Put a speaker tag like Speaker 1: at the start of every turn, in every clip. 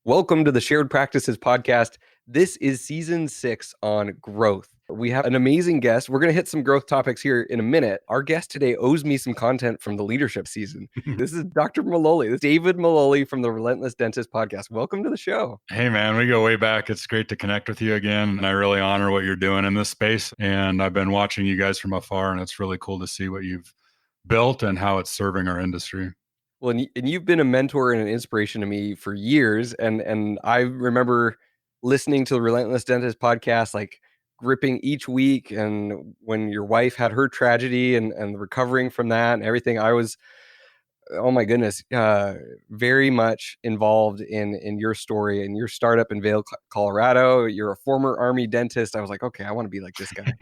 Speaker 1: Welcome to the Shared Practices podcast. This is season 6 on growth. We have an amazing guest. We're going to hit some growth topics here in a minute. Our guest today owes me some content from the leadership season. This is Dr. Maloley. This is David Maloley from the Relentless Dentist podcast. Welcome to the show.
Speaker 2: Hey, man, we go way back. It's great to connect with you again. And I really honor what you're doing in this space. And I've been watching you guys from afar, and it's really cool to see what you've built and how it's serving our industry.
Speaker 1: Well, and you've been a mentor and an inspiration to me for years. And I remember listening to the Relentless Dentist podcast, like gripping each week. And when your wife had her tragedy and recovering from that and everything, I was, oh my goodness, very much involved in your story and your startup in Vail, Colorado. You're a former Army dentist. I was like, okay, I want to be like this guy.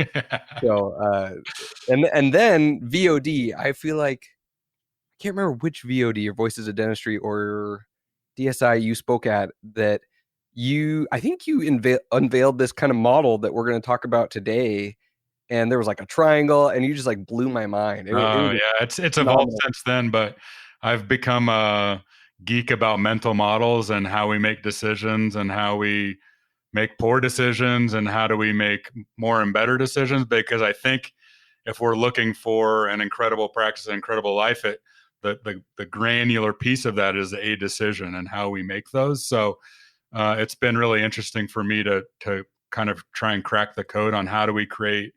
Speaker 1: So, and then VOD, I feel like, I can't remember which VOD or Voices of Dentistry or DSI you spoke at that I think you unveiled this kind of model that we're going to talk about today. And there was like a triangle and you just like blew my mind.
Speaker 2: It's evolved since then, but I've become a geek about mental models and how we make decisions and how we make poor decisions and how do we make more and better decisions. Because I think if we're looking for an incredible practice, an incredible life, the granular piece of that is a decision and how we make those. So it's been really interesting for me to kind of try and crack the code on how do we create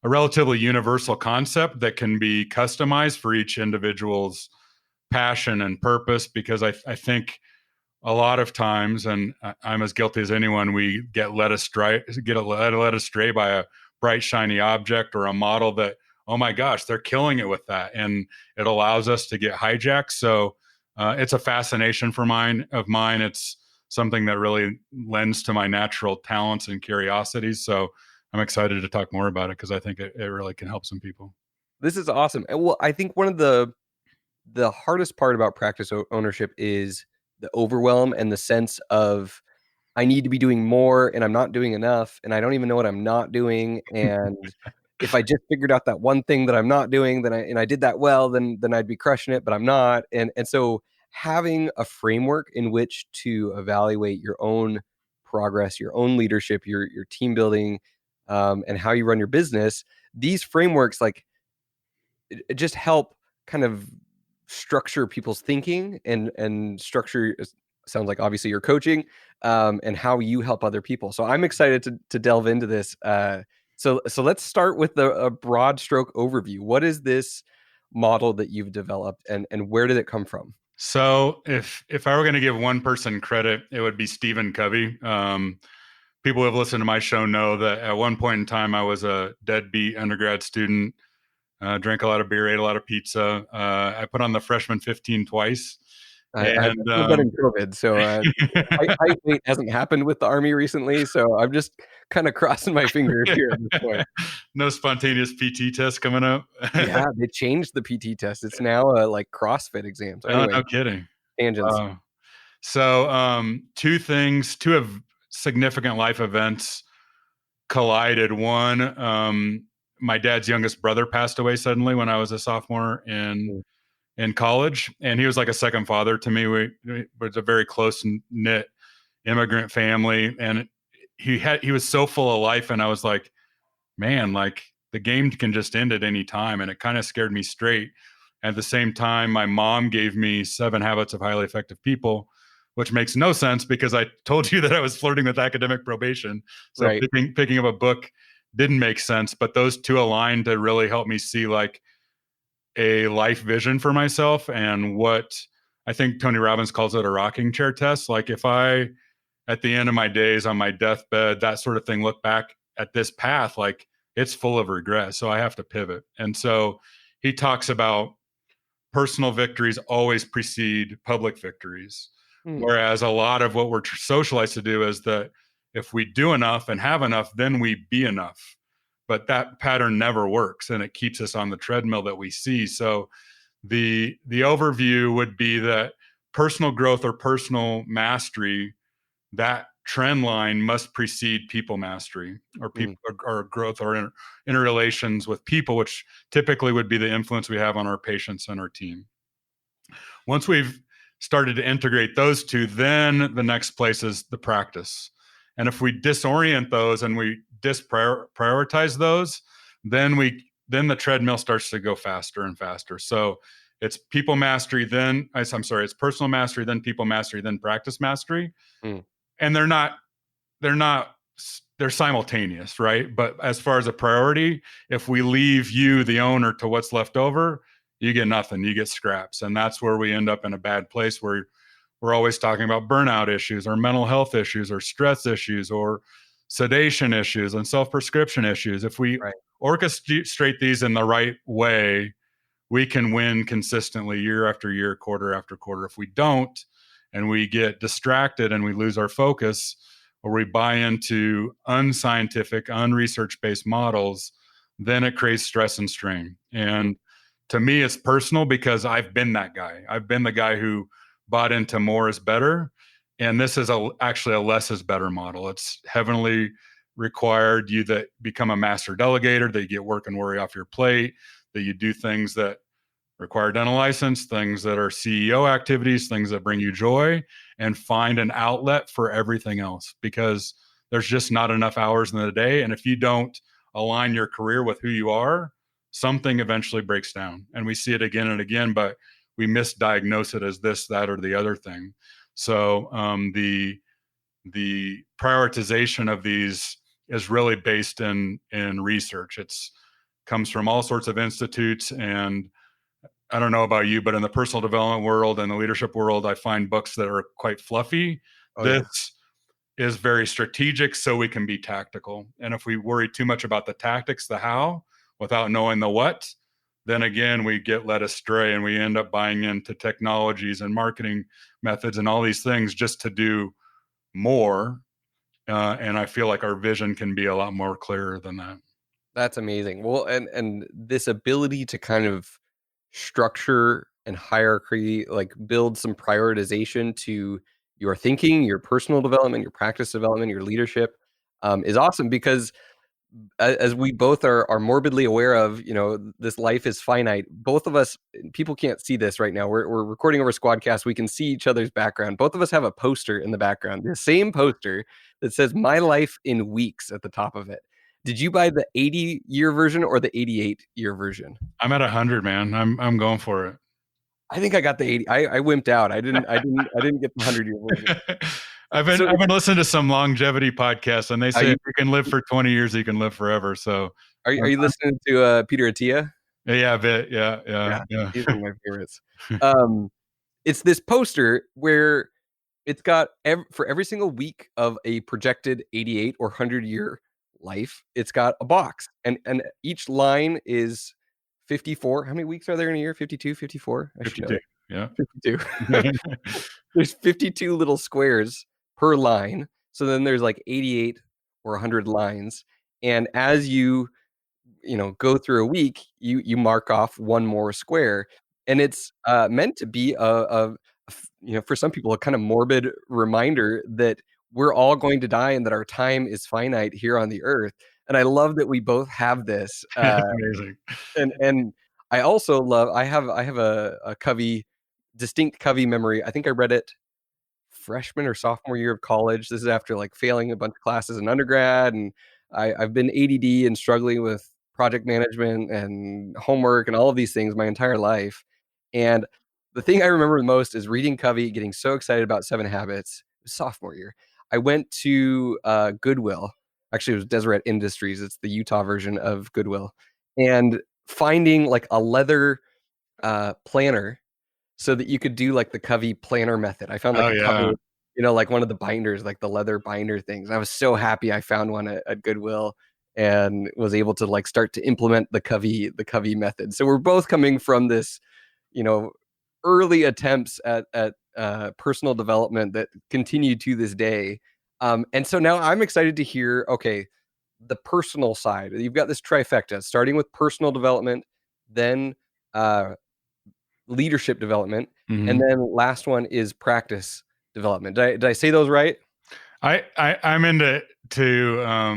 Speaker 2: a relatively universal concept that can be customized for each individual's passion and purpose. Because I think a lot of times, and I'm as guilty as anyone, we get led astray by a bright, shiny object or a model that, oh my gosh, they're killing it with that. And it allows us to get hijacked. So it's a fascination of mine. It's something that really lends to my natural talents and curiosities. So I'm excited to talk more about it because I think it really can help some people.
Speaker 1: This is awesome. And well, I think one of the hardest part about practice ownership is the overwhelm and the sense of I need to be doing more and I'm not doing enough and I don't even know what I'm not doing. And if I just figured out that one thing that I'm not doing, then I did that well, then I'd be crushing it, but I'm not. And so having a framework in which to evaluate your own progress, your own leadership, your team building, and how you run your business, these frameworks it just help kind of structure people's thinking and structure. Sounds like obviously you're coaching, and how you help other people. So I'm excited to delve into this. So let's start with a broad stroke overview. What is this model that you've developed and where did it come from?
Speaker 2: So if I were going to give one person credit, it would be Stephen Covey. People who have listened to my show know that at one point in time, I was a deadbeat undergrad student, drank a lot of beer, ate a lot of pizza. I put on the freshman 15 twice.
Speaker 1: I've been in COVID, so height weight hasn't happened with the Army recently, so I'm just kind of crossing my fingers here at this point.
Speaker 2: No spontaneous PT test coming up.
Speaker 1: Yeah, they changed the PT test. It's now like CrossFit exams.
Speaker 2: Anyway, no kidding.
Speaker 1: Tangents.
Speaker 2: Two of significant life events collided. One, my dad's youngest brother passed away suddenly when I was a sophomore in college, and he was like a second father to me. We was a very close knit immigrant family, and he was so full of life, and I was like, man, like the game can just end at any time, and it kind of scared me straight. At the same time, my mom gave me 7 Habits of Highly Effective People, which makes no sense because I told you that I was flirting with academic probation. So right. picking up a book didn't make sense, but those two aligned to really help me see like a life vision for myself and what I think Tony Robbins calls it a rocking chair test. Like if I, at the end of my days on my deathbed, that sort of thing, look back at this path, like it's full of regret. So I have to pivot. And so he talks about personal victories always precede public victories. Whereas a lot of what we're socialized to do is that if we do enough and have enough, then we be enough. But that pattern never works, and it keeps us on the treadmill that we see. So the overview would be that personal growth or personal mastery, that trend line must precede people mastery or people or growth or interrelations with people, which typically would be the influence we have on our patients and our team. Once we've started to integrate those two, then the next place is the practice. And if we disorient those and we prioritize those, then the treadmill starts to go faster and faster. So it's people mastery, then it's personal mastery, then people mastery, then practice mastery.
Speaker 1: Mm.
Speaker 2: And they're simultaneous, right? But as far as a priority, if we leave you, the owner, to what's left over, you get nothing, you get scraps. And that's where we end up in a bad place, where we're always talking about burnout issues or mental health issues or stress issues or sedation issues and self-prescription issues. If we orchestrate these in the right way, we can win consistently year after year, quarter after quarter. If we don't, and we get distracted and we lose our focus, or we buy into unscientific, unresearch-based models, then it creates stress and strain. And to me, it's personal because I've been that guy. I've been the guy who bought into more is better. And this is actually a less is better model. It's heavily required you that become a master delegator, that you get work and worry off your plate, that you do things that require dental license, things that are CEO activities, things that bring you joy, and find an outlet for everything else, because there's just not enough hours in the day. And if you don't align your career with who you are, something eventually breaks down. And we see it again and again, but we misdiagnose it as this, that, or the other thing. So the prioritization of these is really based in research. It's comes from all sorts of institutes. And I don't know about you, but in the personal development world and the leadership world, I find books that are quite fluffy. This is very strategic, so we can be tactical. And if we worry too much about the tactics, the how, without knowing the what, then again, we get led astray and we end up buying into technologies and marketing methods and all these things just to do more. And I feel like our vision can be a lot more clearer than that.
Speaker 1: That's amazing. Well, and this ability to kind of structure and hierarchy, like build some prioritization to your thinking, your personal development, your practice development, your leadership, is awesome, because as we both are morbidly aware of, this life is finite. Both of us, people can't see this right now. We're recording over Squadcast. We can see each other's background. Both of us have a poster in the background, the same poster that says "My Life in Weeks" at the top of it. Did you buy the 80-year version or the 88-year version?
Speaker 2: I'm at 100, man. I'm going for it.
Speaker 1: I think I got the 80. I wimped out. I didn't get the 100-year version.
Speaker 2: I've been listening to some longevity podcasts, and they say if you can live for 20 years, you can live forever. So
Speaker 1: are you listening to Peter Attia?
Speaker 2: Yeah, a bit. Yeah.
Speaker 1: These are my favorites. It's this poster where it's got for every single week of a projected 88 or 100-year life, it's got a box, and each line is 54. How many weeks are there in a year? 52, 54?
Speaker 2: 52. Yeah.
Speaker 1: 52. There's 52 little squares per line. So then there's like 88 or 100 lines. And as you go through a week, you mark off one more square. And it's meant to be for some people, a kind of morbid reminder that we're all going to die and that our time is finite here on the earth. And I love that we both have this.
Speaker 2: Amazing.
Speaker 1: And I also love, I have a Covey, distinct Covey memory. I think I read it freshman or sophomore year of college. This is after like failing a bunch of classes in undergrad. And I've been ADD and struggling with project management and homework and all of these things my entire life. And the thing I remember the most is reading Covey, getting so excited about 7 Habits. It was sophomore year. I went to Goodwill. Actually, it was Deseret Industries. It's the Utah version of Goodwill. And finding like a leather planner so that you could do like the Covey planner method. I found like cover, like one of the binders, like the leather binder things. I was so happy I found one at Goodwill and was able to like start to implement the Covey method. So we're both coming from this, early attempts at personal development that continue to this day. And so now I'm excited to hear, okay, the personal side. You've got this trifecta, starting with personal development, then leadership development, and then last one is practice development. Did I say those right?
Speaker 2: I'm into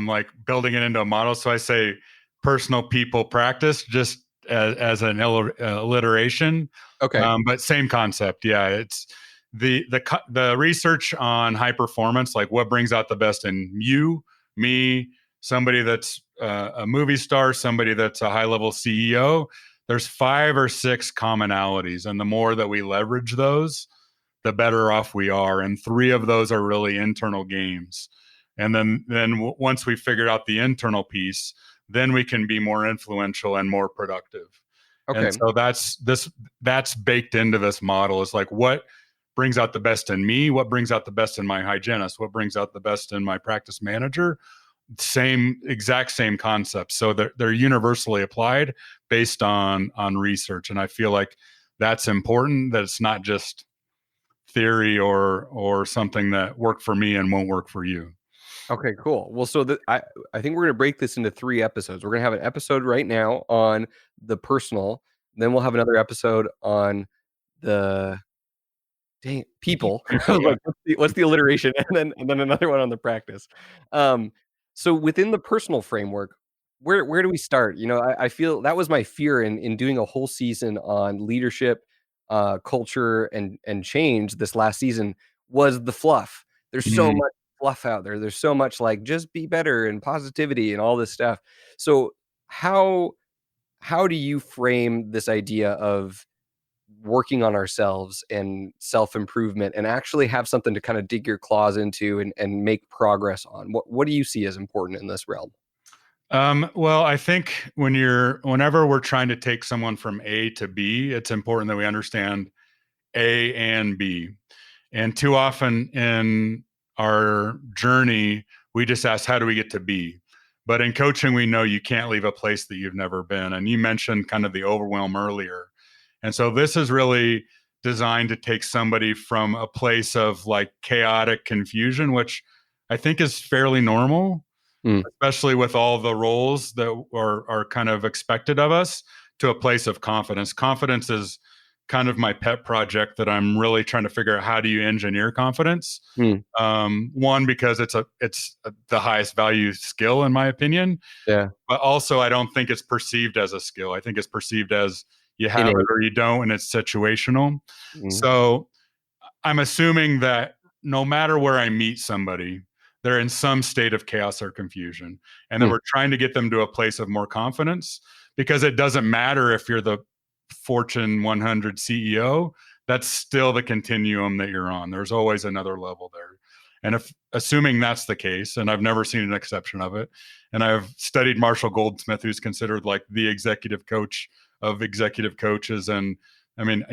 Speaker 2: like building it into a model. So I say personal, people, practice, just as an alliteration.
Speaker 1: Okay.
Speaker 2: But same concept. Yeah. It's the research on high performance, like what brings out the best in you, me, somebody that's a movie star, somebody that's a high level CEO, there's 5 or 6 commonalities, and the more that we leverage those, the better off we are. And 3 of those are really internal games. And then once we figured out the internal piece, then we can be more influential and more productive. And
Speaker 1: Okay.
Speaker 2: so that's baked into this model, is like, what brings out the best in me, what brings out the best in my hygienist, what brings out the best in my practice manager. Exact same concepts. So they're universally applied based on research. And I feel like that's important, that it's not just theory or something that worked for me and won't work for you.
Speaker 1: Okay, cool. Well, so I think we're going to break this into 3 episodes. We're going to have an episode right now on the personal, then we'll have another episode on the people.
Speaker 2: The
Speaker 1: I
Speaker 2: people,
Speaker 1: was
Speaker 2: yeah.
Speaker 1: like, what's the alliteration? And then another one on the practice. So within the personal framework, where do we start? You know, I feel that was my fear in doing a whole season on leadership, culture, and change this last season, was the fluff. There's so
Speaker 2: Mm.
Speaker 1: much fluff out there. There's so much like just be better and positivity and all this stuff. So how do you frame this idea of working on ourselves and self-improvement and actually have something to kind of dig your claws into and make progress on? What do you see as important in this realm?
Speaker 2: Well, I think whenever we're trying to take someone from A to B, it's important that we understand A and B. And too often in our journey, we just ask, how do we get to B? But in coaching, we know you can't leave a place that you've never been. And you mentioned kind of the overwhelm earlier. And so this is really designed to take somebody from a place of like chaotic confusion, which I think is fairly normal,
Speaker 1: Mm,
Speaker 2: especially with all the roles that are kind of expected of us, to a place of confidence. Confidence is kind of my pet project that I'm really trying to figure out, how do you engineer confidence?
Speaker 1: mm,
Speaker 2: One, because the highest value skill in my opinion,
Speaker 1: yeah.
Speaker 2: but also I don't think it's perceived as a skill. I think it's perceived as you have it
Speaker 1: Innate.
Speaker 2: or you don't, and it's situational.
Speaker 1: Mm,
Speaker 2: So I'm assuming that no matter where I meet somebody, they're in some state of chaos or confusion, and that
Speaker 1: mm,
Speaker 2: we're trying to get them to a place of more confidence, because it doesn't matter if you're the Fortune 100 CEO, that's still the continuum that you're on. There's always another level there. And if assuming that's the case, and I've never seen an exception of it, and I've studied Marshall Goldsmith, who's considered like the executive coach of executive coaches, and I mean,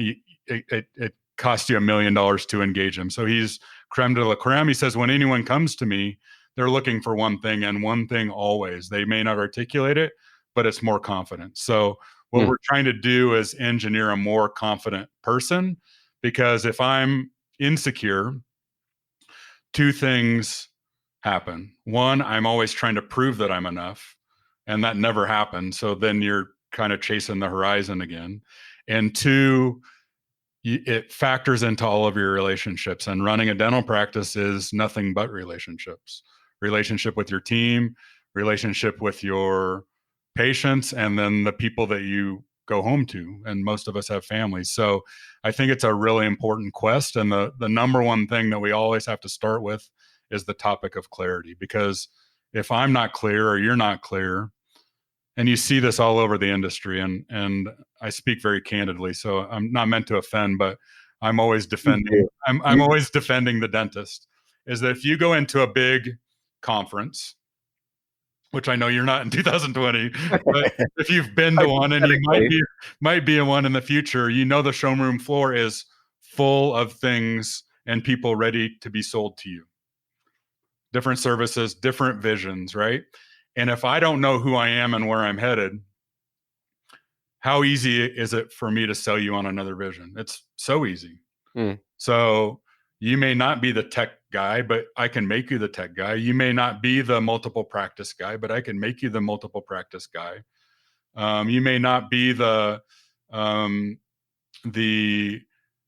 Speaker 2: it cost you $1 million to engage him. So he's creme de la creme. He says, when anyone comes to me, they're looking for one thing, and one thing always. They may not articulate it, but it's more confidence. So what
Speaker 1: mm,
Speaker 2: we're trying to do is engineer a more confident person, because if I'm insecure, 2 things happen. One, I'm always trying to prove that I'm enough, and that never happens. So then you're kind of chasing the horizon again. And 2, it factors into all of your relationships, and running a dental practice is nothing but relationships. Relationship with your team, relationship with your patients, and then the people that you go home to, and most of us have families. So I think it's a really important quest, and the number one thing that we always have to start with is the topic of clarity, because if I'm not clear or you're not clear, and you see this all over the industry, and I speak very candidly, so I'm not meant to offend, but I'm always
Speaker 1: you
Speaker 2: defending
Speaker 1: do.
Speaker 2: I'm
Speaker 1: You
Speaker 2: always defending the dentist, is that if you go into a big conference, which I know you're not in 2020, but if you've been to one, and you
Speaker 1: hypothetically.
Speaker 2: might be in one in the future, you know the showroom floor is full of things and people ready to be sold to you. Different services, different visions, right? And if I don't know who I am and where I'm headed, how easy is it for me to sell you on another vision? It's so easy.
Speaker 1: Mm,
Speaker 2: So you may not be the tech guy, but I can make you the tech guy. You may not be the multiple practice guy, but I can make you the multiple practice guy. You may not be um, the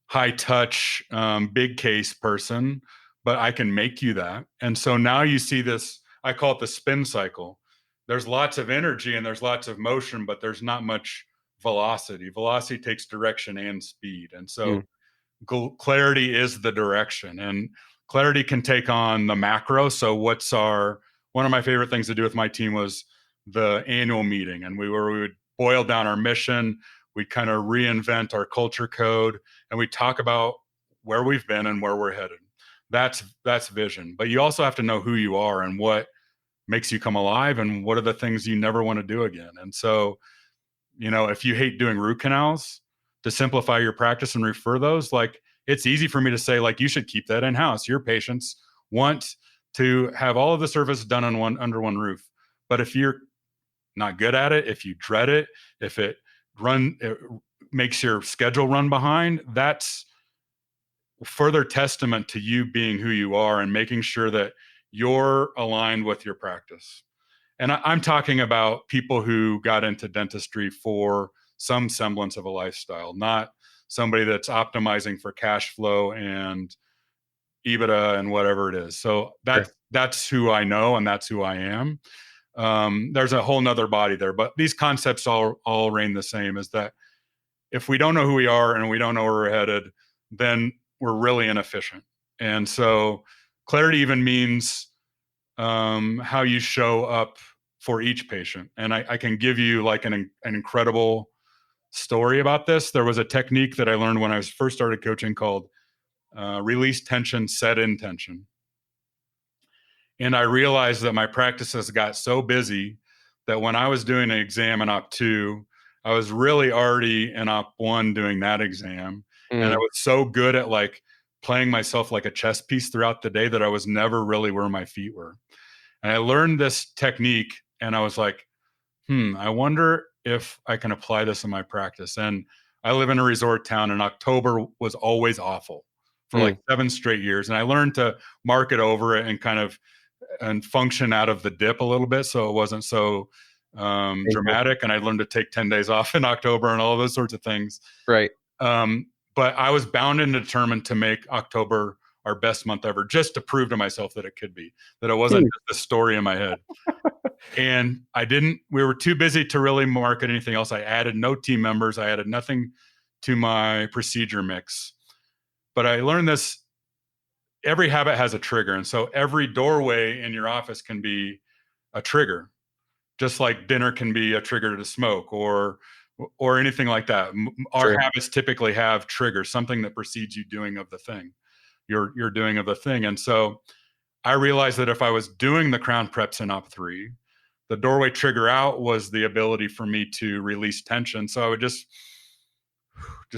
Speaker 2: high touch big case person, but I can make you that. And so now you see this, I call it the spin cycle. There's lots of energy and there's lots of motion, but there's not much velocity. Velocity takes direction and speed. And so
Speaker 1: mm,
Speaker 2: clarity is the direction, and clarity can take on the macro. So one of my favorite things to do with my team was the annual meeting, and we would boil down our mission. We'd kind of reinvent our culture code, and we talk about where we've been and where we're headed. That's vision. But you also have to know who you are and what makes you come alive, and what are the things you never want to do again. And so, if you hate doing root canals, to simplify your practice and refer those, like, it's easy for me to say, like, you should keep that in house. Your patients want to have all of the service done under one roof. But if you're not good at it, if you dread it, if it makes your schedule run behind, that's further testament to you being who you are and making sure that you're aligned with your practice. And I'm talking about people who got into dentistry for some semblance of a lifestyle, not somebody that's optimizing for cash flow and EBITDA and whatever it is. So that's who I know, and that's who I am. There's a whole nother body there, but these concepts all reign the same, is that if we don't know who we are and we don't know where we're headed, then we're really inefficient. And so clarity even means how you show up for each patient. And I can give you like an incredible story about this. There was a technique that I learned when I was first started coaching called release tension, set intention. And I realized that my practices got so busy that when I was doing an exam in Op 2, I was really already in Op 1 doing that exam. And I was so good at like playing myself like a chess piece throughout the day that I was never really where my feet were. And I learned this technique, and I was like, I wonder if I can apply this in my practice. And I live in a resort town, and October was always awful for like 7 straight years. And I learned to market over it and kind of function out of the dip a little bit, so it wasn't so dramatic. And I learned to take 10 days off in October and all those sorts of things.
Speaker 1: Right.
Speaker 2: But I was bound and determined to make October our best month ever, just to prove to myself that it could be, that it wasn't just a story in my head. And we were too busy to really market anything else. I added no team members. I added nothing to my procedure mix. But I learned this: every habit has a trigger. And so every doorway in your office can be a trigger, just like dinner can be a trigger to smoke or anything like that. Our habits typically have triggers, something that precedes you doing of the thing. You're doing of the thing. And so I realized that if I was doing the crown preps in Op 3, the doorway trigger out was the ability for me to release tension. So I would just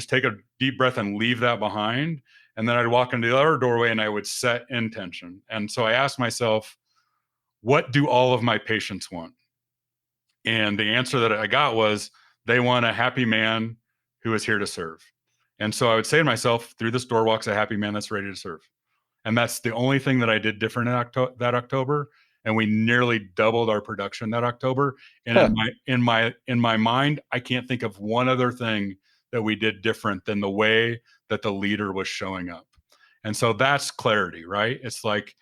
Speaker 2: take a deep breath and leave that behind. And then I'd walk into the other doorway and I would set intention. And so I asked myself, what do all of my patients want? And the answer that I got was, they want a happy man who is here to serve. And so I would say to myself, through this door walks a happy man that's ready to serve. And that's the only thing that I did different that October. And we nearly doubled our production that October. And in my mind, I can't think of one other thing that we did different than the way that the leader was showing up. And so that's clarity, right? It's like,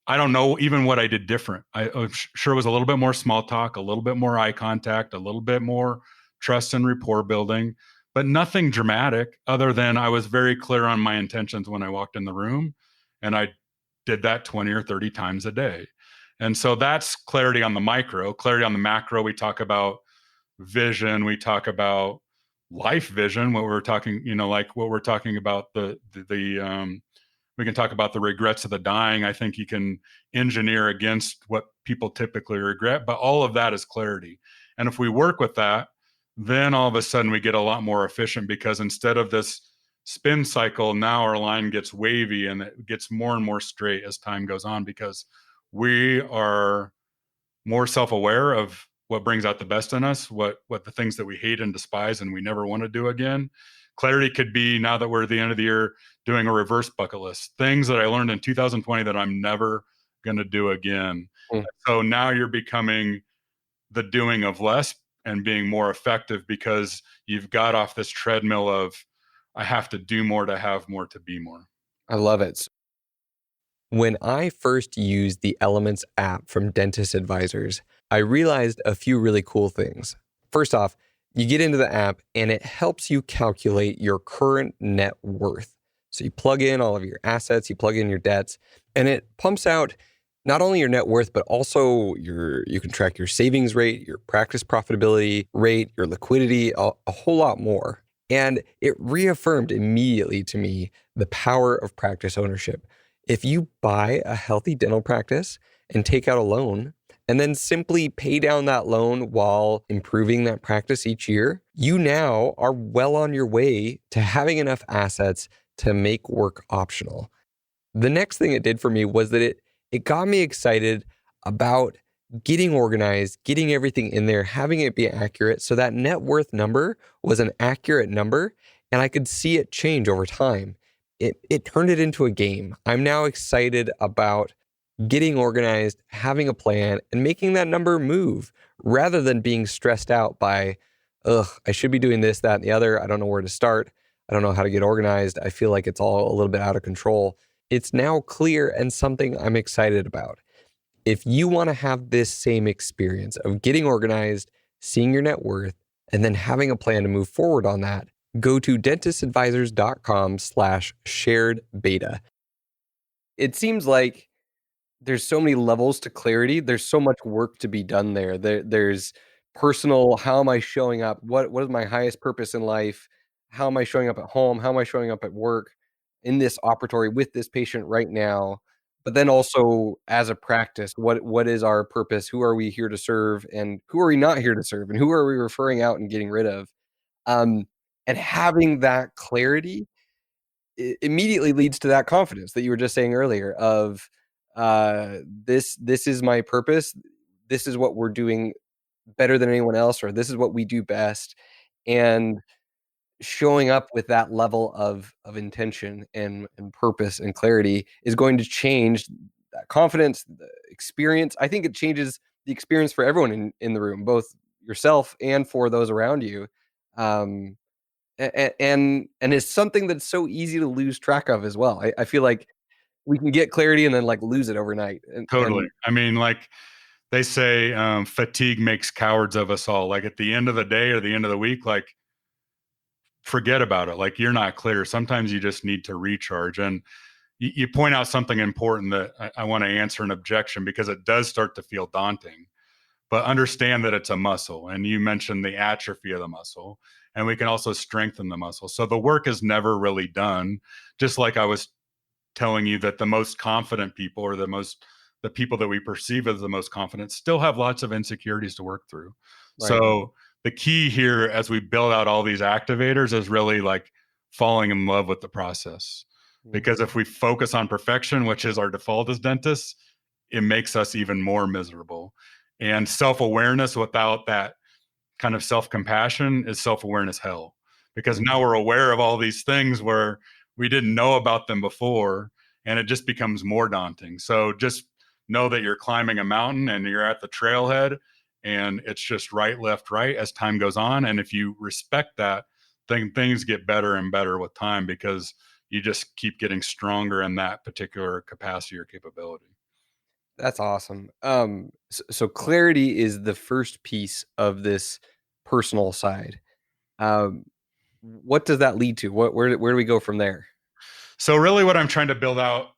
Speaker 2: I don't know even what I did different. I sure was a little bit more small talk, a little bit more eye contact, a little bit more trust and rapport building, but nothing dramatic other than I was very clear on my intentions when I walked in the room. And I did that 20 or 30 times a day. And so that's clarity on the micro. Clarity on the macro, we talk about vision, we talk about life vision, what we're talking, like what we're talking about, we can talk about the regrets of the dying. I think you can engineer against what people typically regret, but all of that is clarity. And if we work with that, then all of a sudden we get a lot more efficient, because instead of this spin cycle, now our line gets wavy and it gets more and more straight as time goes on, because we are more self-aware of what brings out the best in us, what the things that we hate and despise and we never want to do again. Clarity could be, now that we're at the end of the year, doing a reverse bucket list, things that I learned in 2020 that I'm never going to do again. So now you're becoming the doing of less and being more effective, because you've got off this treadmill of, I have to do more to have more to be more.
Speaker 1: I love it. When I first used the Elements app from Dentist Advisors, I realized a few really cool things. First off, You get into the app and it helps you calculate your current net worth. So you plug in all of your assets, you plug in your debts, and it pumps out not only your net worth, but also you can track your savings rate, your practice profitability rate, your liquidity, a whole lot more. And it reaffirmed immediately to me the power of practice ownership. If you buy a healthy dental practice and take out a loan, and then simply pay down that loan while improving that practice each year, you now are well on your way to having enough assets to make work optional. The next thing it did for me was that it got me excited about getting organized, getting everything in there, having it be accurate. So that net worth number was an accurate number and I could see it change over time. It turned it into a game. I'm now excited about getting organized, having a plan, and making that number move rather than being stressed out by, I should be doing this, that, and the other. I don't know where to start. I don't know how to get organized. I feel like it's all a little bit out of control. It's now clear and something I'm excited about. If you want to have this same experience of getting organized, seeing your net worth, and then having a plan to move forward on that, go to dentistadvisors.com/shared beta. It seems like there's so many levels to clarity. There's so much work to be done there. There's personal, how am I showing up? What is my highest purpose in life? How am I showing up at home? How am I showing up at work in this operatory with this patient right now? But then also as a practice, what is our purpose? Who are we here to serve? And who are we not here to serve? And who are we referring out and getting rid of? Um, and having that clarity immediately leads to that confidence that you were just saying earlier of this is my purpose, this is what we're doing better than anyone else, or this is what we do best, and showing up with that level of intention and purpose and clarity is going to change that confidence, the experience. I think it changes the experience for everyone in the room, both yourself and for those around you. um and it's something that's so easy to lose track of as well. I feel like we can get clarity and then, like, lose it overnight,
Speaker 2: Totally.
Speaker 1: and
Speaker 2: I mean, like they say, fatigue makes cowards of us all. Like at the end of the day or the end of the week, like forget about it. Like you're not clear. Sometimes you just need to recharge. And you point out something important that I want to answer an objection because it does start to feel daunting. But understand that it's a muscle. And you mentioned the atrophy of the muscle, and we can also strengthen the muscle. So the work is never really done. Just like I was telling you that the most confident people or the people that we perceive as the most confident still have lots of insecurities to work through.
Speaker 1: right.
Speaker 2: So the key here as we build out all these activators is really like falling in love with the process.
Speaker 1: Mm.
Speaker 2: Because if we focus on perfection, which is our default as dentists, it makes us even more miserable. And self-awareness without that kind of self-compassion is self-awareness hell. Because now we're aware of all these things where we didn't know about them before, and it just becomes more daunting. So just know that you're climbing a mountain and you're at the trailhead, and it's just right, left, right as time goes on. And if you respect that, then things get better and better with time because you just keep getting stronger in that particular capacity or capability.
Speaker 1: That's awesome. So clarity is the first piece of this personal side. Um, what does that lead to? Where do we go from there?
Speaker 2: So really what I'm trying to build out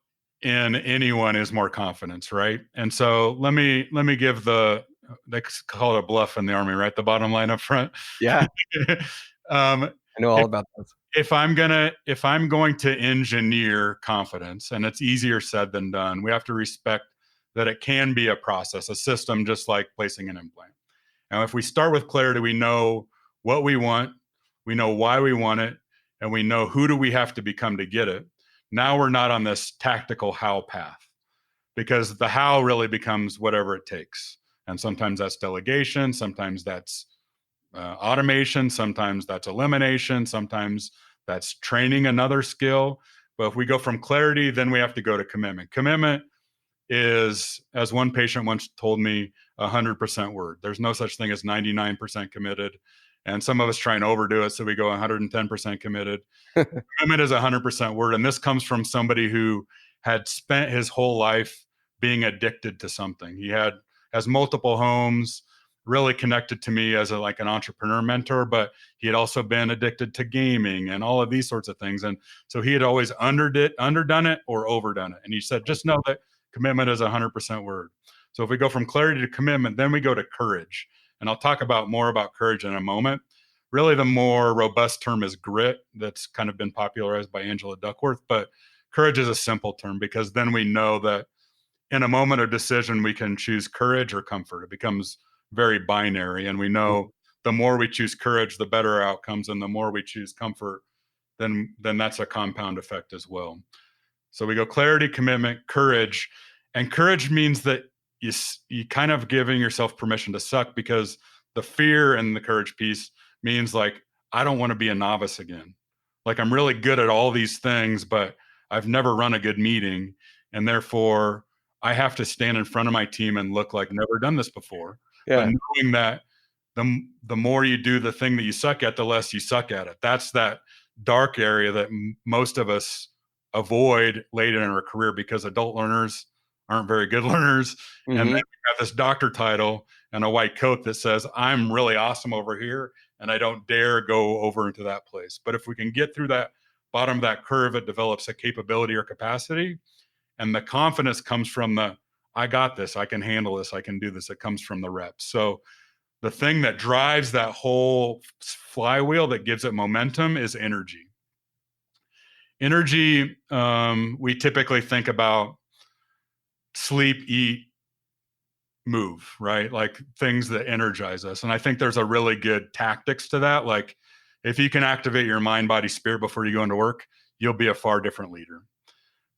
Speaker 2: in anyone is more confidence, right? And so let me give they call it a bluff in the Army, right? The bottom line up front.
Speaker 1: Yeah,
Speaker 2: um,
Speaker 1: I know all
Speaker 2: if,
Speaker 1: about those.
Speaker 2: if I'm going to engineer confidence, and it's easier said than done, we have to respect that it can be a process, a system, just like placing an implant. Now, if we start with clarity, we know what we want, we know why we want it, and we know who do we have to become to get it. Now we're not on this tactical how path because the how really becomes whatever it takes. And sometimes that's delegation, sometimes that's automation, sometimes that's elimination, sometimes that's training another skill. But if we go from clarity, then we have to go to commitment. Commitment is, as one patient once told me, 100% word. There's no such thing as 99% committed. And some of us try and overdo it, so we go 110% committed. Commitment is 100% word. And this comes from somebody who had spent his whole life being addicted to something. Has multiple homes, really connected to me as like an entrepreneur mentor, but he had also been addicted to gaming and all of these sorts of things. And so he had always underdone it or overdone it. And he said, just know that commitment is 100% word. So if we go from clarity to commitment, then we go to courage. And I'll talk about more about courage in a moment. Really, the more robust term is grit. That's kind of been popularized by Angela Duckworth, but courage is a simple term because then we know that in a moment of decision, we can choose courage or comfort. It becomes very binary. And we know the more we choose courage, the better our outcomes. And the more we choose comfort, then that's a compound effect as well. So we go clarity, commitment, courage. And courage means that you kind of giving yourself permission to suck, because the fear and the courage piece means like, I don't want to be a novice again. Like, I'm really good at all these things, but I've never run a good meeting. And therefore, I have to stand in front of my team and look like never done this before. But
Speaker 1: Yeah.
Speaker 2: knowing that the more you do the thing that you suck at, the less you suck at it. That's that dark area that most of us avoid late in our career, because adult learners aren't very good learners. And then we have this doctor title and a white coat that says, I'm really awesome over here, and I don't dare go over into that place. But if we can get through that bottom of that curve, it develops a capability or capacity. And the confidence comes from I got this, I can handle this, I can do this. It comes from the reps. So the thing that drives that whole flywheel that gives it momentum is energy. Energy, we typically think about sleep, eat, move, right? Like things that energize us. And I think there's a really good tactics to that. Like, if you can activate your mind, body, spirit before you go into work, you'll be a far different leader.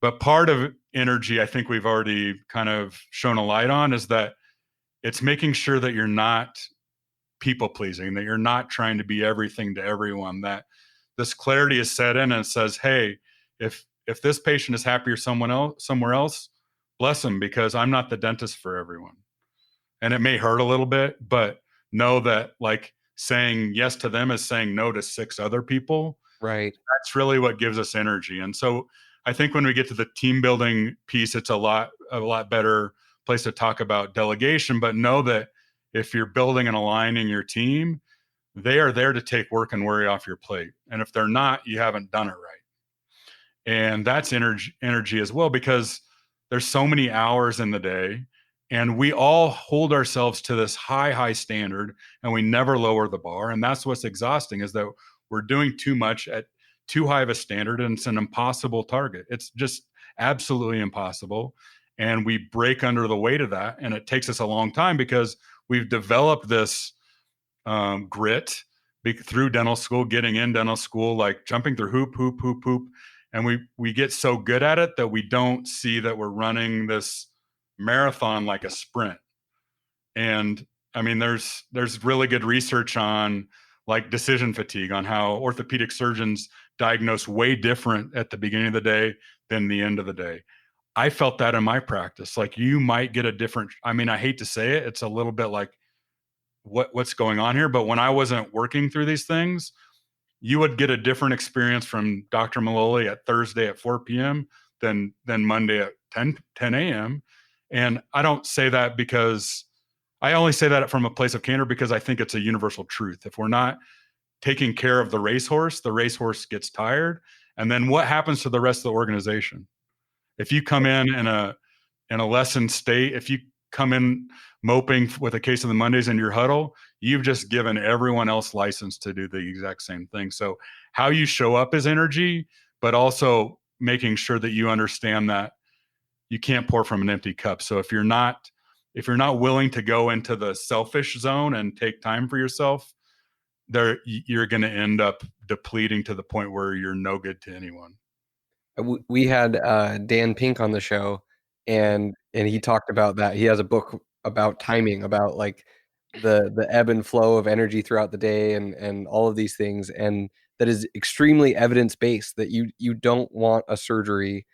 Speaker 2: But part of energy, I think we've already kind of shown a light on, is that it's making sure that you're not people pleasing, that you're not trying to be everything to everyone, that this clarity is set in and it says, hey, if this patient is happier somewhere else, bless them, because I'm not the dentist for everyone. And it may hurt a little bit, but know that like saying yes to them is saying no to 6 other people.
Speaker 1: Right.
Speaker 2: That's really what gives us energy. And so I think when we get to the team building piece, it's a lot better place to talk about delegation. But know that if you're building and aligning your team, they are there to take work and worry off your plate. And if they're not, you haven't done it right. And that's energy as well, because there's so many hours in the day, and we all hold ourselves to this high standard, and we never lower the bar. And that's what's exhausting, is that we're doing too much at too high of a standard, and it's an impossible target. It's just absolutely impossible. And we break under the weight of that. And it takes us a long time, because we've developed this grit through dental school, getting in dental school, like jumping through hoop. And we get so good at it that we don't see that we're running this marathon like a sprint. And I mean, there's really good research on like decision fatigue, on how orthopedic surgeons diagnose way different at the beginning of the day than the end of the day. I felt that in my practice. Like, you might get a different, I mean, I hate to say it, it's a little bit like what's going on here. But when I wasn't working through these things, you would get a different experience from Dr. Maloley at Thursday at 4 p.m. than Monday at 10 a.m. And I don't say that because I only say that from a place of candor, because I think it's a universal truth. If we're not taking care of the racehorse gets tired. And then what happens to the rest of the organization? If you come in a lessened state, if you come in moping with a case of the Mondays in your huddle, you've just given everyone else license to do the exact same thing. So how you show up is energy, but also making sure that you understand that you can't pour from an empty cup. So if you're not willing to go into the selfish zone and take time for yourself, you're going to end up depleting to the point where you're no good to anyone.
Speaker 1: We had Dan Pink on the show, and he talked about that. He has a book about timing, about like the ebb and flow of energy throughout the day, and all of these things, and that is extremely evidence-based, that you don't want a surgery,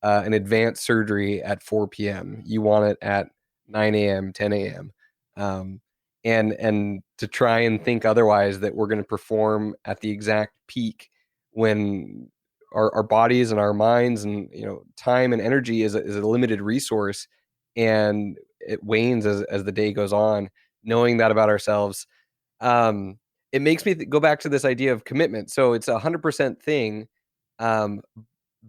Speaker 1: an advanced surgery at 4 p.m. You want it at 9 a.m., 10 a.m. And to try and think otherwise, that we're going to perform at the exact peak when our bodies and our minds and time and energy is a limited resource, and it wanes as the day goes on. knowing that about ourselves. Um, it makes me go back to this idea of commitment. So it's 100% thing, um,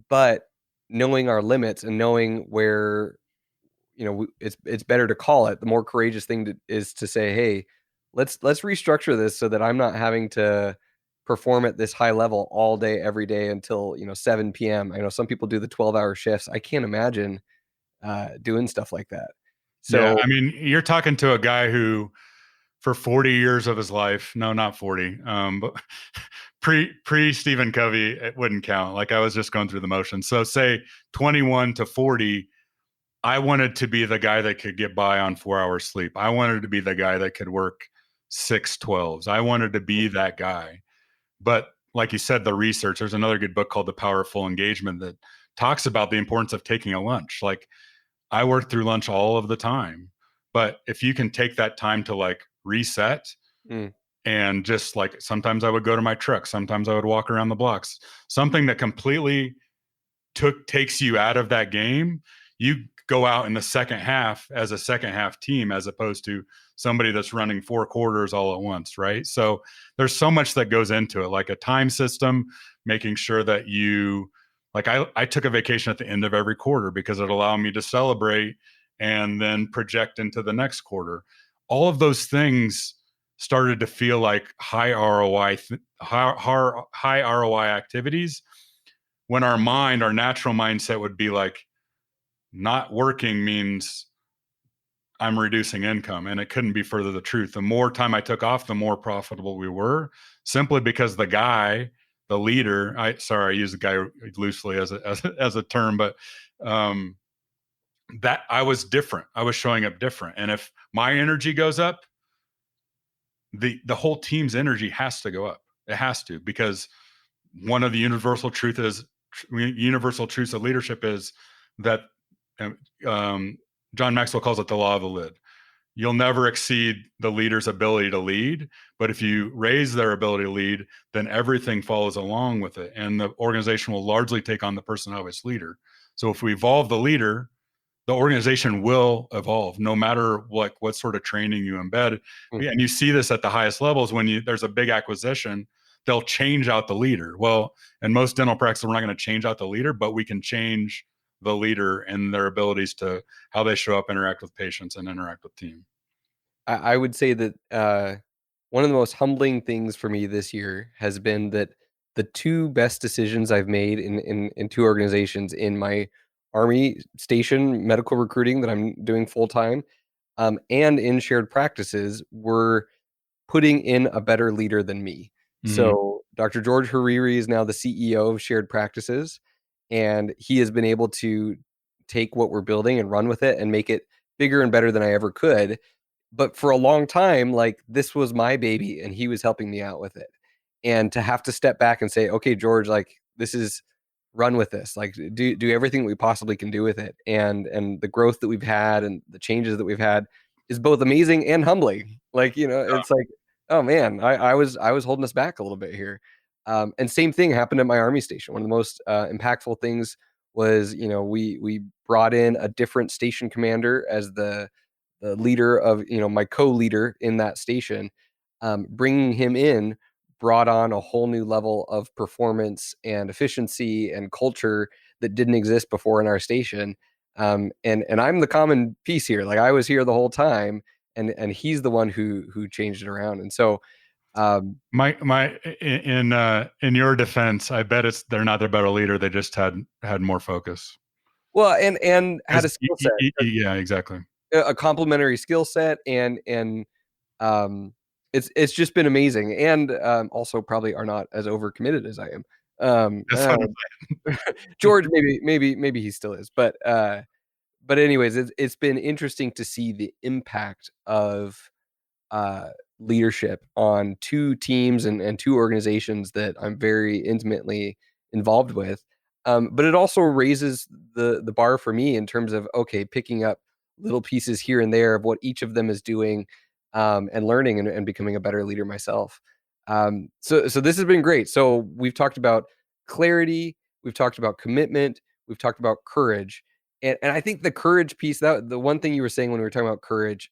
Speaker 1: but knowing our limits and knowing where, it's better to call it. The more courageous thing is to say, hey, let's restructure this so that I'm not having to perform at this high level all day every day until 7 p.m. I know some people do the 12-hour shifts. I can't imagine doing stuff like that.
Speaker 2: Yeah,
Speaker 1: So
Speaker 2: I mean, you're talking to a guy who, for 40 years of his life, no, not 40, but pre Stephen Covey, it wouldn't count. Like, I was just going through the motions. So say 21 to 40, I wanted to be the guy that could get by on 4 hours sleep. I wanted to be the guy that could work 6 12s. I wanted to be that guy. But like you said, the research, there's another good book called The Power of Full Engagement that talks about the importance of taking a lunch. Like, I work through lunch all of the time, but if you can take that time to like reset,
Speaker 1: mm,
Speaker 2: and just like, sometimes I would go to my truck, sometimes I would walk around the blocks, something that completely takes you out of that game. You go out in the second half as a second half team, as opposed to somebody that's running 4 quarters all at once, right? So there's so much that goes into it, like a time system, making sure that you, like, I took a vacation at the end of every quarter because it allowed me to celebrate and then project into the next quarter. All of those things started to feel like high ROI, high ROI activities, when our natural mindset would be like, not working means I'm reducing income. And it couldn't be further the truth. The more time I took off, the more profitable we were, simply because the leader, I use the guy loosely as a term, but um, that I was different. I was showing up different. And if my energy goes up, the whole team's energy has to go up. It has to, because one of the universal truths of leadership is that, um, John Maxwell calls it the law of the lid. You'll never exceed the leader's ability to lead, but if you raise their ability to lead, then everything follows along with it, and the organization will largely take on the person of its leader. So if we evolve the leader, the organization will evolve, no matter what sort of training you embed.
Speaker 1: mm.
Speaker 2: And you see this at the highest levels. When there's a big acquisition, they'll change out the leader. Well, in most dental practices, we're not going to change out the leader, but we can change the leader and their abilities to how they show up, interact with patients, and interact with team.
Speaker 1: I would say that one of the most humbling things for me this year has been that the two best decisions I've made in two organizations, in my Army station medical recruiting that I'm doing full time, and in shared practices, were putting in a better leader than me.
Speaker 2: Mm-hmm.
Speaker 1: So Dr. George Hariri is now the CEO of Shared Practices, and he has been able to take what we're building and run with it and make it bigger and better than I ever could. But for a long time, like, this was my baby and he was helping me out with it. And to have to step back and say, okay, George, like, this is, run with this, like, do everything we possibly can do with it. And the growth that we've had and the changes that we've had is both amazing and humbling. Like, it's like, oh man, I was holding us back a little bit here. And same thing happened at my Army station. One of the most impactful things was, we brought in a different station commander as the leader of, my co-leader in that station. Bringing him in brought on a whole new level of performance and efficiency and culture that didn't exist before in our station. And I'm the common piece here. Like, I was here the whole time, and he's the one who changed it around. And so,
Speaker 2: My in your defense, I bet they're not the better leader. They just had more focus.
Speaker 1: well, and had a skill set,
Speaker 2: Yeah, exactly.
Speaker 1: a complementary skill set, and um, it's just been amazing. And also probably are not as overcommitted as I am.
Speaker 2: That's what
Speaker 1: George, maybe he still is, but anyways, it's been interesting to see the impact of uh, leadership on two teams and two organizations that I'm very intimately involved with. But it also raises the bar for me in terms of, okay, picking up little pieces here and there of what each of them is doing, and learning and becoming a better leader myself. So this has been great. So we've talked about clarity, we've talked about commitment, we've talked about courage. And I think the courage piece, that the one thing you were saying when we were talking about courage,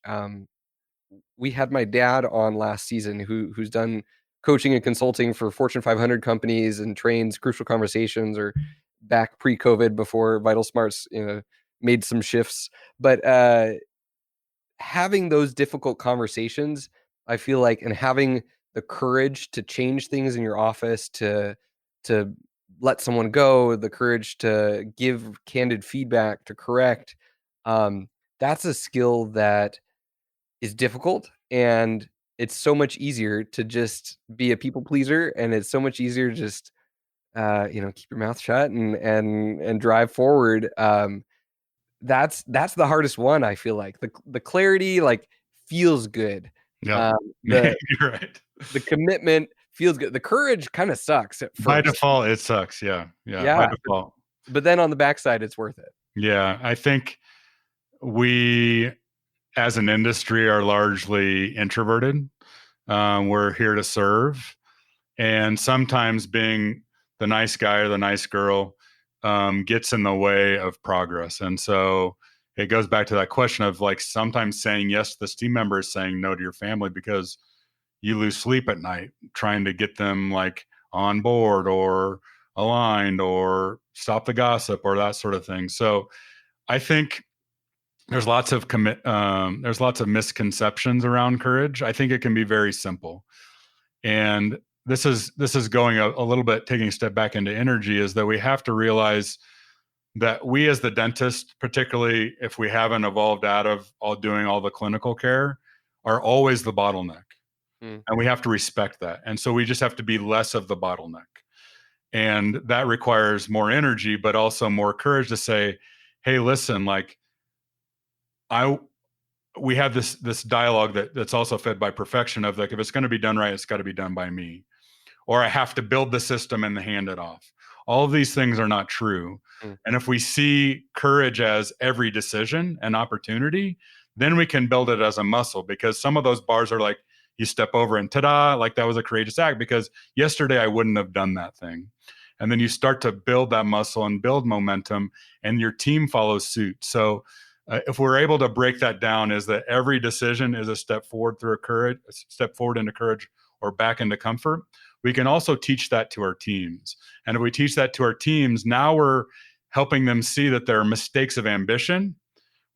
Speaker 1: we had my dad on last season who's done coaching and consulting for Fortune 500 companies and trains Crucial Conversations, or back pre-COVID before Vital Smarts, made some shifts. But having those difficult conversations, I feel like, and having the courage to change things in your office, to let someone go, the courage to give candid feedback, to correct, that's a skill that is difficult, and it's so much easier to just be a people pleaser, and it's so much easier to just keep your mouth shut and drive forward. That's the hardest one. I feel like the clarity, like, feels good.
Speaker 2: Yep.
Speaker 1: Um, the
Speaker 2: You're right.
Speaker 1: the commitment feels good. The courage kind of sucks at
Speaker 2: By
Speaker 1: first.
Speaker 2: default, it sucks. Yeah. Yeah. By
Speaker 1: Yeah,
Speaker 2: default.
Speaker 1: but then on the backside, it's worth it.
Speaker 2: Yeah. I think we, as an industry, are largely introverted. We're here to serve. And sometimes being the nice guy or the nice girl gets in the way of progress. And so it goes back to that question of, like, sometimes saying yes to this team member is saying no to your family, because you lose sleep at night trying to get them, like, on board or aligned or stop the gossip or that sort of thing. So I think there's lots of misconceptions around courage. I think it can be very simple. And this is going a little bit, taking a step back into energy, is that we have to realize that we, as the dentist, particularly if we haven't evolved out of doing all the clinical care, are always the bottleneck.
Speaker 1: Mm,
Speaker 2: And we have to respect that. And so we just have to be less of the bottleneck. And that requires more energy, but also more courage to say, hey, listen, like, I we have this dialogue that's also fed by perfection of, like, if it's going to be done right, it's got to be done by me, or I have to build the system and hand it off. All of these things are not true.
Speaker 1: mm,
Speaker 2: And if we see courage as every decision and opportunity, then we can build it as a muscle, because some of those bars are like, you step over and ta-da, like, that was a courageous act because yesterday I wouldn't have done that thing. And then you start to build that muscle and build momentum, and your team follows suit. So if we're able to break that down, is that every decision is a step forward through a step forward into courage or back into comfort. We can also teach that to our teams. And if we teach that to our teams, now we're helping them see that there are mistakes of ambition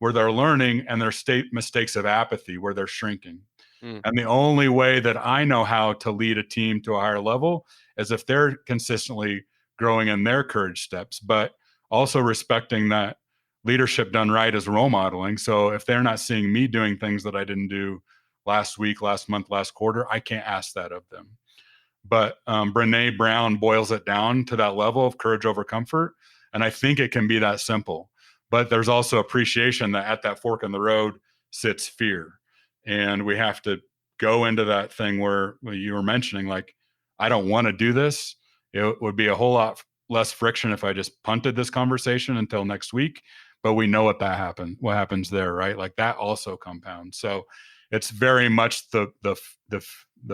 Speaker 2: where they're learning, and their mistakes of apathy where they're shrinking.
Speaker 1: mm,
Speaker 2: And the only way that I know how to lead a team to a higher level is if they're consistently growing in their courage steps, but also respecting that leadership done right is role modeling. So if they're not seeing me doing things that I didn't do last week, last month, last quarter, I can't ask that of them. But Brene Brown boils it down to that level of courage over comfort. And I think it can be that simple. But there's also appreciation that at that fork in the road sits fear. And we have to go into that thing where you were mentioning, like, I don't want to do this. It would be a whole lot less friction if I just punted this conversation until next week. But we know what happens there, right? Like, that also compounds. So it's very much the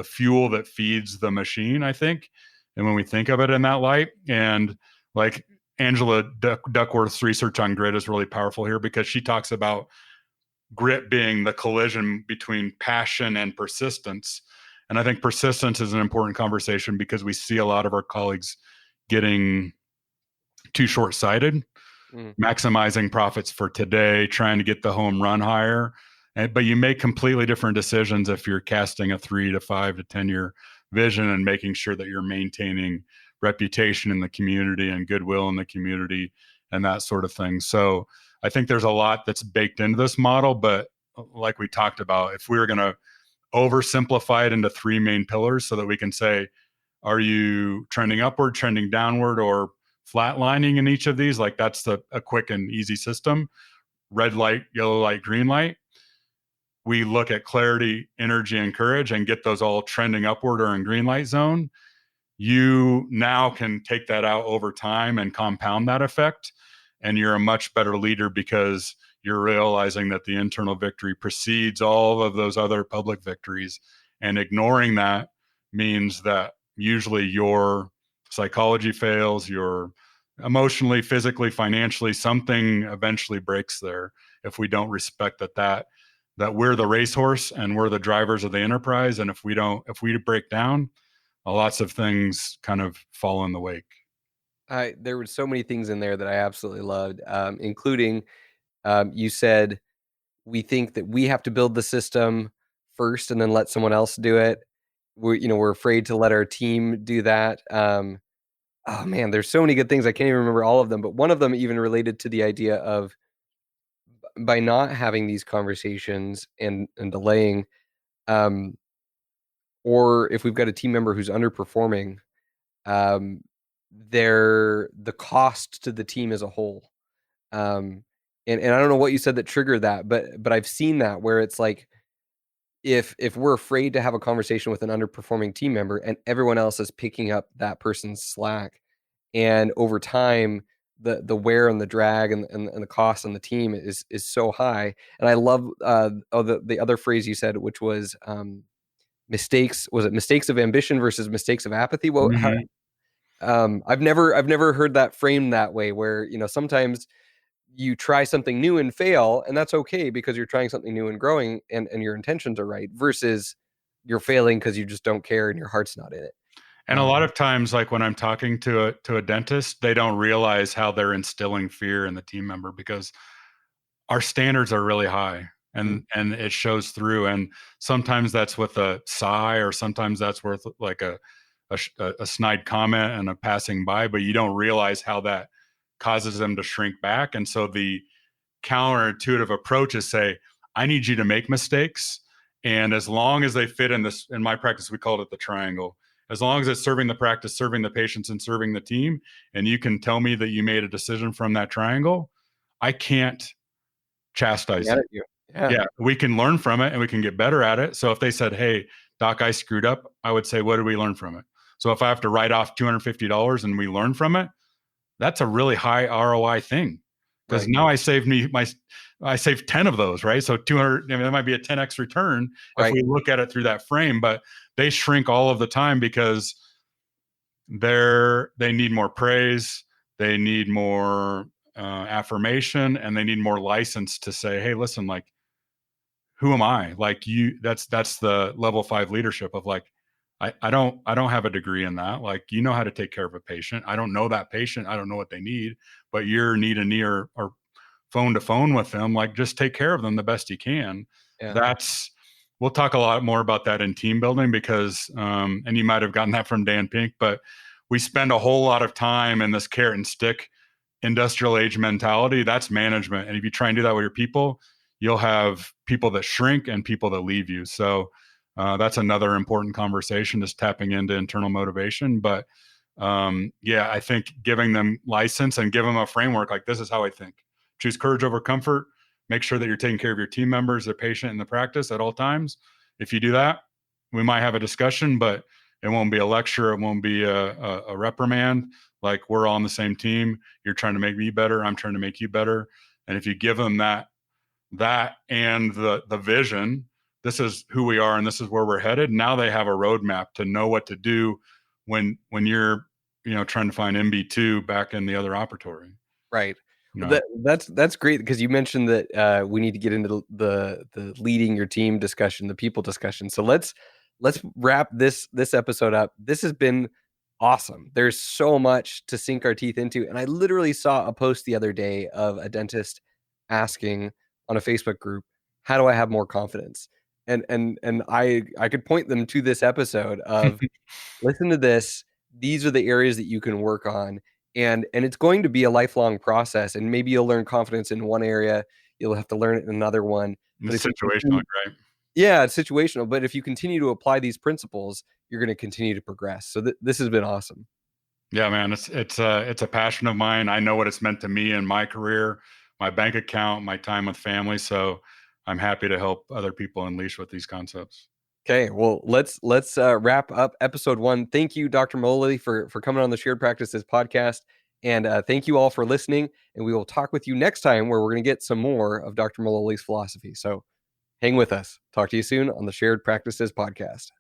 Speaker 2: fuel that feeds the machine, I think. And when we think of it in that light, and like Angela Duckworth's research on grit is really powerful here, because she talks about grit being the collision between passion and persistence. And I think persistence is an important conversation because we see a lot of our colleagues getting too short-sighted,
Speaker 1: mm,
Speaker 2: maximizing profits for today, trying to get the home run higher. But you make completely different decisions if you're casting a 3 to 5 to 10-year vision and making sure that you're maintaining reputation in the community and goodwill in the community and that sort of thing. So I think there's a lot that's baked into this model. But like we talked about, if we were going to oversimplify it into 3 main pillars so that we can say, are you trending upward, trending downward, or flatlining in each of these? Like, that's a quick and easy system. Red light, yellow light, green light. We look at clarity, energy, and courage and get those all trending upward or in green light zone. You now can take that out over time and compound that effect. And you're a much better leader because you're realizing that the internal victory precedes all of those other public victories. And ignoring that means that usually your psychology fails, your emotionally, physically, financially, something eventually breaks there if we don't respect that that we're the racehorse and we're the drivers of the enterprise. And if we break down, lots of things kind of fall in the wake.
Speaker 1: There were so many things in there that I absolutely loved, including you said we think that we have to build the system first and then let someone else do it. We're afraid to let our team do that. Oh man, there's so many good things. I can't even remember all of them, but one of them even related to the idea of by not having these conversations and delaying, um, or if we've got a team member who's underperforming, um, the cost to the team as a whole. Um, and I don't know what you said that triggered that, but I've seen that where it's like if we're afraid to have a conversation with an underperforming team member and everyone else is picking up that person's slack, and over time the wear and the drag and the cost on the team is so high. And I love the other phrase you said, which was mistakes. Was it mistakes of ambition versus mistakes of apathy? Well,
Speaker 2: Mm-hmm.
Speaker 1: I've never heard that framed that way, where sometimes you try something new and fail, and that's okay because you're trying something new and growing, and your intentions are right, versus you're failing because you just don't care and your heart's not in it.
Speaker 2: And a lot of times, like when I'm talking to a dentist, they don't realize how they're instilling fear in the team member because our standards are really high,
Speaker 1: Mhm.
Speaker 2: and it shows through. And sometimes that's with a sigh, or sometimes that's with like a snide comment and a passing by, but you don't realize how that causes them to shrink back. And so the counterintuitive approach is say, I need you to make mistakes. And as long as they fit in this, in my practice, we called it the triangle. As long as it's serving the practice, serving the patients, and serving the team, and you can tell me that you made a decision from that triangle, I can't chastise
Speaker 1: Mad
Speaker 2: you.
Speaker 1: at you. Yeah.
Speaker 2: Yeah, we can learn from it and we can get better at it. So if they said, hey, doc, I screwed up, I would say, what did we learn from it? So if I have to write off $250 and we learn from it, that's a really high ROI thing, because
Speaker 1: Right.
Speaker 2: now I saved 10 of those, right? So 200, that might be a 10x return if
Speaker 1: Right.
Speaker 2: we look at it through that frame, but they shrink all of the time because they need more praise, they need more affirmation, and they need more license to say, hey, listen, like, who am I? Like, that's the level 5 leadership of like, I don't have a degree in that. Like, you know how to take care of a patient. I don't know that patient. I don't know what they need, but you're knee to knee or phone to phone with them. Like, just take care of them the best you can.
Speaker 1: Yeah.
Speaker 2: That's We'll talk a lot more about that in team building because, and you might have gotten that from Dan Pink, but we spend a whole lot of time in this carrot and stick industrial age mentality. That's management. And if you try and do that with your people, you'll have people that shrink and people that leave you. So that's another important conversation, just tapping into internal motivation. But yeah, I think giving them license and give them a framework like, this is how I think. Choose courage over comfort. Make sure that you're taking care of your team members, the patient, and the practice at all times. If you do that, we might have a discussion, but it won't be a lecture. It won't be a reprimand. Like, we're all on the same team. You're trying to make me better. I'm trying to make you better. And if you give them that and the vision, this is who we are and this is where we're headed. Now they have a roadmap to know what to do when you're trying to find MB2 back in the other operatory.
Speaker 1: Right.
Speaker 2: You
Speaker 1: Well,
Speaker 2: know,
Speaker 1: that's great because you mentioned that we need to get into the leading your team discussion, the people discussion. So let's wrap this episode up. This has been awesome. There's so much to sink our teeth into, and I literally saw a post the other day of a dentist asking on a Facebook group, "How do I have more confidence?" And I could point them to this episode of, listen to this. These are the areas that you can work on. And it's going to be a lifelong process. And maybe you'll learn confidence in one area, you'll have to learn it in another one. But
Speaker 2: it's
Speaker 1: if you
Speaker 2: situational,
Speaker 1: continue,
Speaker 2: right?
Speaker 1: yeah, it's situational. But if you continue to apply these principles, you're going to continue to progress. So this has been awesome.
Speaker 2: Yeah, man, it's a passion of mine. I know what it's meant to me in my career, my bank account, my time with family. So I'm happy to help other people unleash with these concepts.
Speaker 1: Okay, well, let's wrap up episode 1. Thank you, Dr. Maloley, for coming on the Shared Practices podcast, and thank you all for listening. And we will talk with you next time, where we're going to get some more of Dr. Maloley's philosophy. So hang with us. Talk to you soon on the Shared Practices podcast.